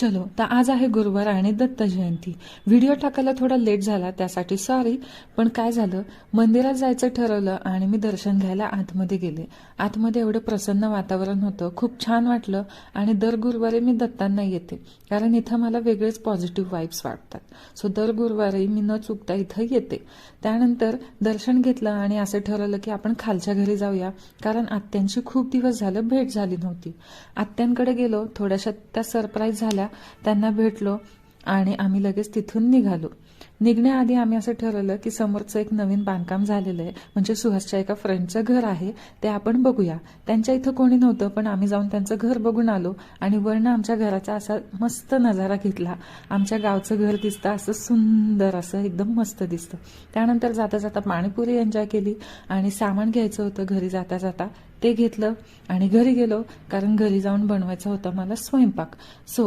चलो तर आज आहे गुरुवार आणि दत्त जयंती. व्हिडिओ टाकायला थोडा लेट झाला त्यासाठी सॉरी. पण काय झालं, मंदिरात जायचं ठरवलं आणि मी दर्शन घ्यायला आतमध्ये गेले. आतमध्ये एवढं प्रसन्न वातावरण होतं, खूप छान वाटलं. आणि दर गुरुवारी मी दत्तांना येते कारण इथं मला वेगळेच पॉझिटिव्ह वाईब्स वाटतात. सो दर गुरुवारी मी न चुकता इथं येते. त्यानंतर दर्शन घेतलं आणि असं ठरवलं की आपण खालच्या घरी जाऊया कारण आत्यांची खूप दिवस झालं भेट झाली नव्हती. आत्यांकडे गेलो, थोड्याशा त्या सरप्राईज झाल्या, त्यांना भेटलो आणि आम्ही लगेच तिथून निघालो. निघण्याआधी आम्ही असं ठरवलं की समोरचं एक नवीन बांधकाम झालेलं आहे, म्हणजे सुहासच्या एका फ्रेंडचं घर आहे, ते आपण बघूया. त्यांच्या इथं कोणी नव्हतं पण आम्ही जाऊन त्यांचं घर बघून आलो आणि वरनं आमच्या घराचा असा मस्त नजारा घेतला. आमच्या गावचं घर दिसतं, असं सुंदर, असं एकदम मस्त दिसतं. त्यानंतर जाता जाता पाणीपुरी एन्जॉय केली आणि सामान घ्यायचं होतं घरी जाता जाता, ते घेतलं आणि घरी गेलो कारण घरी जाऊन बनवायचं होतं मला स्वयंपाक. सो